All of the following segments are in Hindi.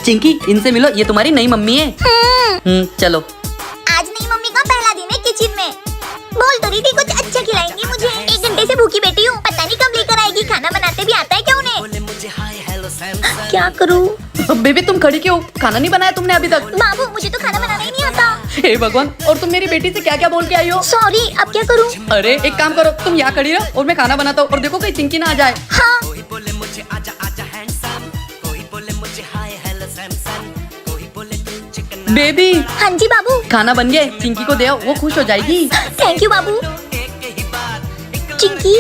चिंकी, इनसे मिलो, ये तुम्हारी नई मम्मी है। चलो। आज नई मम्मी का पहला दिन है किचन में। बोल तो रही थी कुछ अच्छा खिलाएंगी मुझे। 1 घंटे से भूखी बैठी हूँ, पता नहीं कब लेकर आएगी। खाना बनाते भी आता है क्या उन्हें? क्या करूँ? बेबी तुम खड़ी क्यों? खाना नहीं बनाया तुमने अभी तक? बाबू मुझे तो खाना बनाना ही नहीं आता। हे भगवान, और तुम मेरी बेटी से क्या क्या बोल के आई हो? सॉरी, अब क्या करूँ? अरे एक काम करो, तुम यहाँ खड़ी रहो और मैं खाना बनाता हूँ, और देखो कहीं चिंकी ना आ जाए। हाँ। बेबी। हाँ जी बाबू। खाना बन गया, चिंकी को दे आओ, वो खुश हो जाएगी। थैंक यू बाबू। चिंकी,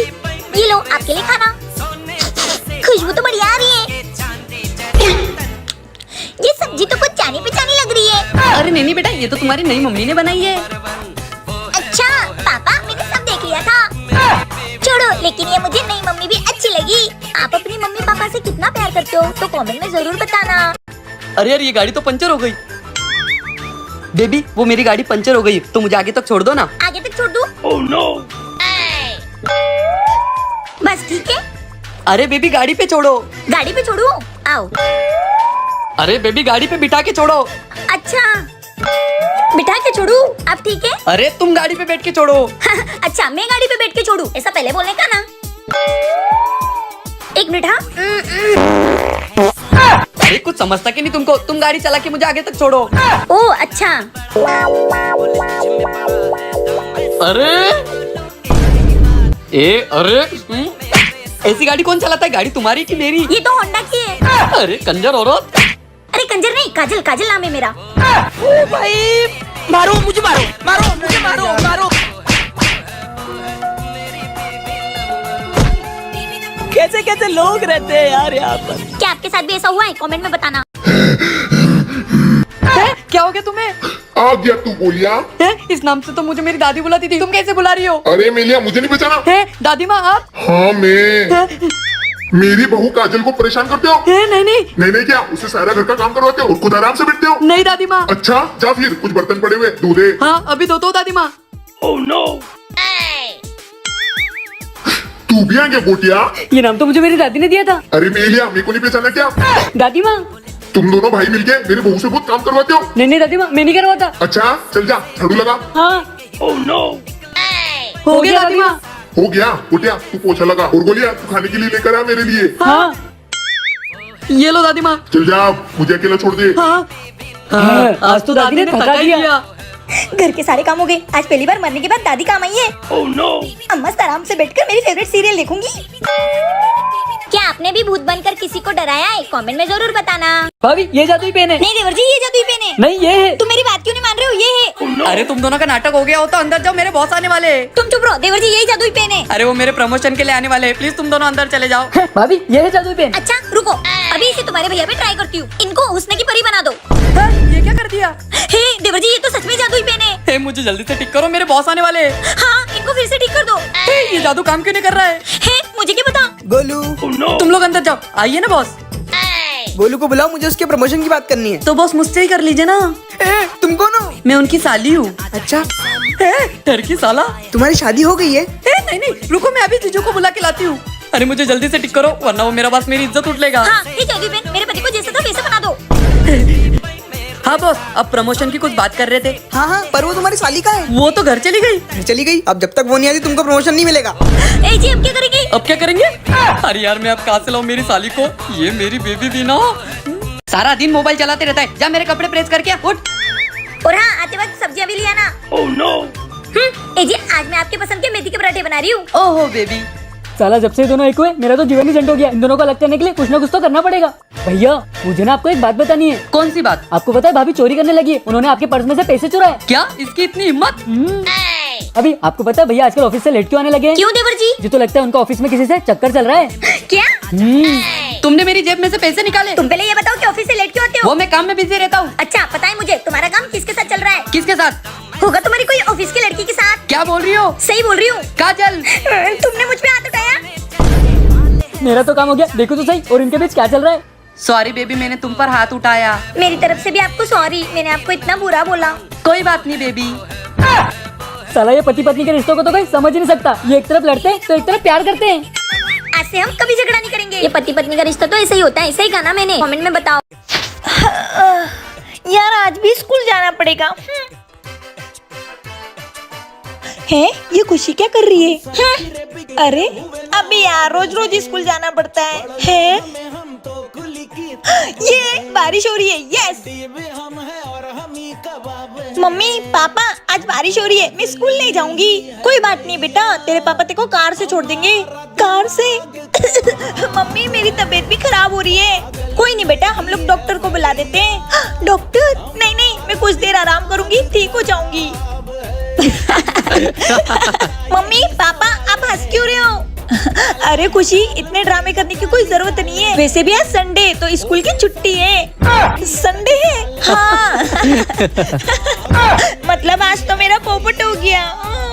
ये लो आपके लिए खाना। खुशबू तो बढ़िया आ रही है। ये सब्जी तो कुछ जानी पहचानी लग रही है। अरे नहीं बेटा, ये तो तुम्हारी नई मम्मी ने बनाई है। अच्छा पापा, मैंने सब देख लिया था। छोड़ो, लेकिन ये मुझे नई मम्मी भी अच्छी लगी। आप अपनी मम्मी पापा से कितना प्यार करते हो तो कमेंट में जरूर बताना। अरे यार, ये गाड़ी तो पंचर हो गई। बेबी, वो मेरी गाड़ी पंचर हो गई, तो मुझे आगे तक छोड़ दो ना। आगे तक छोड़ दूं? Oh no. बस ठीक है। अरे बेबी, गाड़ी पे छोड़ो। गाड़ी पे छोड़ू? आओ। अरे बेबी, गाड़ी पे बिठा के छोड़ो। अच्छा, बिठा के छोड़ू? अब ठीक है। अरे तुम गाड़ी पे बैठ के छोड़ो। अच्छा, मैं गाड़ी पे बैठ के छोड़ू, ऐसा पहले बोलने का ना। 1 मिनट। हाँ। अरे कुछ समझता कि नहीं तुमको? तुम गाड़ी चला के मुझे आगे तक छोड़ो। ओह अच्छा। अरे अरे ऐसी गाड़ी कौन चलाता है? गाड़ी तुम्हारी की मेरी? ये तो होंडा की है। अरे कंजर औरत। अरे कंजर नहीं, काजल, काजल नाम है मेरा। ओ भाई, मारो मुझे, मारो मारो मुझे, मारो मारो। कैसे कैसे लोग रहते हैं यार यहाँ पर। क्या आपके साथ भी ऐसा हुआ है? कमेंट में बताना। क्या हो गया तुम्हें? आ गया तू बोलिया। इस नाम से तो मुझे मेरी दादी बुलाती थी, तुम कैसे बुला रही हो? अरे मेलिया, मुझे नहीं पहचाना? दादी माँ आप? हाँ मैं। मेरी बहू काजल को परेशान करते हो? नहीं नहीं नहीं क्या? उससे सारा घर का काम करवाते हो और खुद आराम से बैठते हो? नहीं दादी माँ। अच्छा जा, फिर कुछ बर्तन पड़े हुए धो दे। हाँ अभी धोता हूँ दादी माँ। Oh no. तू भी आ गया गोटिया? ये नाम तो मुझे मेरी दादी ने दिया था। अरे मेलिया, मेरे को नहीं पहचाना क्या? दादी माँ। तुम दोनों भाई मिलके मेरी बहू से बहुत काम करवाते हो? नहीं दादी माँ, मैं नहीं करवाता। अच्छा चल जा, झाड़ू लगा। हाँ। Oh no. हो गया दादी माँ। हो गया गोटिया, तू पोछा लगा। और गोलिया, तू खाने के लिए लेकर आ मेरे लिए। हाँ। ये लो दादी माँ। चल जा, मुझे अकेला छोड़ दे। हाँ। आज तो दादी ने थका दिया। घर के सारे काम हो गए। आज पहली बार मरने के बाद दादी काम आई है। Oh no. अब मस्त आराम से बैठकर मेरी फेवरेट सीरियल देखूंगी। क्या आपने भी भूत बनकर किसी को डराया है? कमेंट में जरूर बताना। भाभी ये जादुई पेन है। नहीं देवर जी, ये जादुई पेन है। नहीं ये है। तुम मेरी बात क्यों नहीं मान रहे हो? ये है। अरे तुम दोनों का नाटक हो गया हो तो अंदर जाओ, मेरे बॉस आने वाले हैं। तुम चुप रहो देवर जी, यही जादुई पेन है। अरे वो मेरे प्रमोशन के लिए आने वाले हैं, प्लीज तुम दोनों अंदर चले जाओ। भाभी ये है जादुई पेन। अच्छा रुको, अभी इसे तुम्हारे भैया पे ट्राई करती हूँ। इनको हुस्न की परी बना दो। ये क्या कर दिया? हे देवर जी, ये तो सच में जादुई पेन है। मुझे जल्दी से ठीक करो, मेरे बॉस आने वाले हैं। हाँ, इनको फिर से ठीक कर दो। ये जादू काम क्यों नहीं कर रहा है? मुझे क्या पता। गोलू, तुम लोग अंदर जाओ, आइए ना बॉस। गोलू को बुलाओ, मुझे उसके प्रमोशन की बात करनी है। तो बॉस मुझसे ही कर लीजिए ना। तुम कौन हो? मैं उनकी साली हूँ। अच्छा, डर की साला। तुम्हारी शादी हो गई है? नहीं रुको, मैं अभी जीजू को बुला के लाती हूँ। अरे मुझे जल्दी से ठीक करो, वरना वो मेरा बॉस मेरी इज्जत उठ लेगा। हाँ, ये जादुई पेन मेरे पति को जैसा था वैसा बना दो। हाँ बॉस, अब प्रमोशन की कुछ बात कर रहे थे। हाँ, पर वो तुम्हारी साली का है। वो तो घर चली गई। चली गई? अब जब तक वो नहीं आती तुमको प्रमोशन नहीं मिलेगा। जी अब क्या करेंगे? अब क्या करेंगे? अरे यार, मैं अब कहाँ से लाऊं मेरी साली को? ये मेरी बेबी भी ना सारा दिन मोबाइल चलाते रहता है। जा मेरे कपड़े प्रेस करके उठ। और हाँ, आते वक्त सब्जियां भी ले आना। Oh no. जी आज मैं आपके पसंद के मेथी के पराठे बना रही हूँ। ओहो बेबी। साला जब से ये दोनों एक हुए मेरा तो जीवन ही झंड हो गया। इन दोनों को अलग करने के लिए कुछ ना कुछ तो करना पड़ेगा। भैया मुझे ना आपको एक बात बतानी है। कौन सी बात? आपको पता है भाभी चोरी करने लगी है। उन्होंने आपके पर्स में से पैसे चुराए। क्या? इसकी इतनी हिम्मत? अभी आपको पता है भैया आजकल ऑफिस से लेट क्यों आने लगे हैं? क्यों देवर जी? जी तो लगता है उनका ऑफिस में किसी से चक्कर चल रहा है। क्या? तुमने मेरी जेब में से पैसे निकाले? तुम पहले ये बताओ कि ऑफिस से लेट क्यों आते हो? वो मैं काम में बिजी रहता हूँ। अच्छा पता है मुझे, तुम्हारा काम किसके साथ चल रहा है? किसके साथ? होगा तुम्हारी कोई ऑफिस की लड़की के साथ। क्या बोल रही हो? सही बोल रही हूँ। काजल, तुमने मुझ पे हाथ उठाया। मेरा तो काम हो गया, देखो तो सही। और इनके बीच क्या चल रहा है? सॉरी बेबी, मैंने तुम पर हाथ उठाया। मेरी तरफ से भी आपको सॉरी, मैंने आपको इतना बुरा बोला। कोई बात नहीं बेबी। साला ये पति पत्नी के रिश्तों को तो कोई समझ ही नहीं सकता। ये एक तरफ लड़ते हैं तो एक तरफ प्यार करते हैं। आज से हम कभी झगड़ा नहीं करेंगे। ये पति पत्नी का रिश्ता तो ऐसा ही होता है, ऐसा ही कहा ना मैंने। कमेंट में बताओ। यार आज भी स्कूल जाना पड़ेगा। है ये खुशी क्या कर रही है? अरे अबे यार रोज रोज स्कूल जाना पड़ता है? ये बारिश हो रही है। यस मम्मी पापा आज बारिश हो रही है, मैं स्कूल नहीं जाऊंगी। कोई बात नहीं बेटा, तेरे पापा तेरे को कार से छोड़ देंगे। कार से? मम्मी मेरी तबीयत भी खराब हो रही है। कोई नहीं बेटा, हम लोग डॉक्टर को बुला देते हैं। डॉक्टर? नहीं नहीं, मैं कुछ देर आराम करूंगी, ठीक हो जाऊंगी। मम्मी पापा आप हंस क्यों रहे हो? अरे खुशी इतने ड्रामे करने की कोई जरूरत नहीं है। वैसे भी आज संडे तो स्कूल की छुट्टी है। संडे है? हाँ। मतलब आज तो मेरा पोपट हो गया।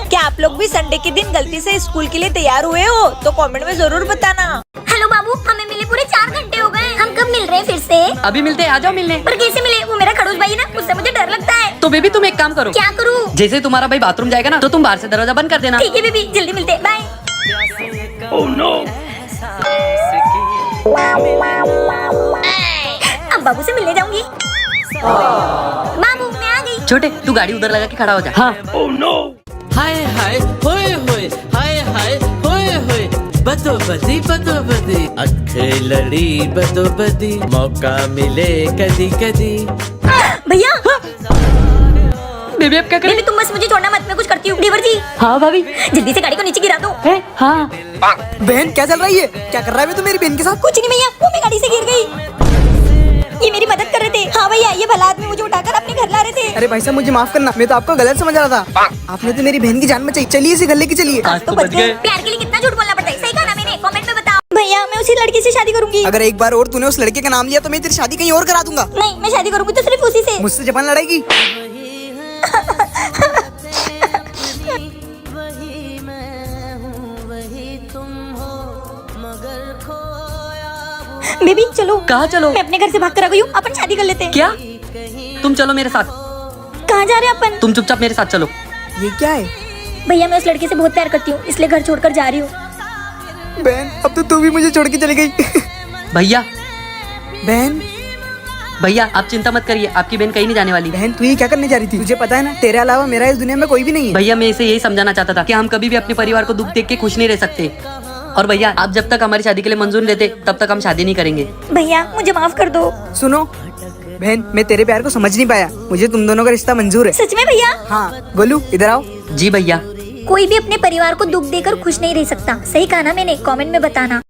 क्या आप लोग भी संडे के दिन गलती से स्कूल के लिए तैयार हुए हो तो कमेंट में जरूर बताना। हेलो बाबू, हमें मिले पूरे 4 घंटे हो गए। हम कब मिल रहे हैं फिर से? अभी मिलते हैं, आ जाओ मिलने। पर कैसे मिले? वो मेरा खड़ूस भाई ना, उससे मुझे डर लगता है। तो बेबी तुम एक काम करो। क्या करूँ? जैसे तुम्हारा भाई बाथरूम जाएगा ना तो तुम बाहर से दरवाजा बंद कर देना। ठीक है बेबी, जल्दी मिलते हैं, बाय। अब बाबू से मिलने जाऊंगी। बाबू मैं आ गई। छोटे तू गाड़ी उधर लगा के खड़ा हो जा। हाँ हाय हाय होए होए, हाय हाय होए होए, बदो बदी अख लड़ी बदो बदी, मौका मिले कदी कदी। भैया बेबी अब क्या करें? बेबी तुम बस मुझे छोड़ना मत, मैं कुछ करती हूँ। देवर जी हाँ भाभी। जल्दी से गाड़ी को नीचे गिरा दो। है? हाँ। बहन क्या चल रही है? क्या कर रहा है बे तू मेरी बहन के साथ? कुछ नहीं भैया, वो मैं गाड़ी से गिर गई। ये मेरी मदद कर रहे थे। हाँ भैया, ये भला आदमी मुझे उठाकर अपने घर ला रहे थे। अरे भाई साहब मुझे माफ करना, मैं तो आपको गलत समझ रहा था। आपने तो मेरी बहन की जान बचाई। चलिए इसे घर लेके चलिए। आज तो बच गए। प्यार के लिए कितना झूठ बोलना पड़ता है, सही कहा ना मैंने? कमेंट में बताओ। भैया मैं उसी लड़की से शादी करूंगी। अगर एक बार और तूने उस लड़के का नाम लिया तो मैं तेरी शादी कहीं और करा दूंगा। नहीं, मैं शादी करूंगी तो सिर्फ उसी से। मुझसे जबान लड़ाएगी? बेबी चलो। कहाँ चलो? मैं अपने घर से भाग कर आ गई हूँ, अपन शादी कर लेते हैं। क्या? तुम चलो मेरे साथ। कहाँ जा रहे हैं अपन? तुम चुपचाप मेरे साथ चलो। ये क्या है? भैया मैं उस लड़के से बहुत प्यार करती हूँ, इसलिए घर छोड़कर जा रही हूँ। बहन अब तो तू भी मुझे छोड़ के चली गई। भैया बहन भैया आप चिंता मत करिए, आपकी बहन कहीं नहीं जाने वाली। बहन तू ये क्या करने जा रही थी? तुझे पता है ना तेरे अलावा मेरा इस दुनिया में कोई भी नहीं है। भैया मैं इसे यही समझाना चाहता था कि हम कभी भी अपने परिवार को दुख देख के खुश नहीं रह सकते। और भैया आप जब तक हमारी शादी के लिए मंजूर देते तब तक हम शादी नहीं करेंगे। भैया मुझे माफ कर दो। सुनो बहन, मैं तेरे प्यार को समझ नहीं पाया। मुझे तुम दोनों का रिश्ता मंजूर है। सच में भैया? हाँ गोलू इधर आओ। जी भैया। कोई भी अपने परिवार को दुख देकर खुश नहीं रह सकता, सही कहा ना मैंने? कमेंट में बताना।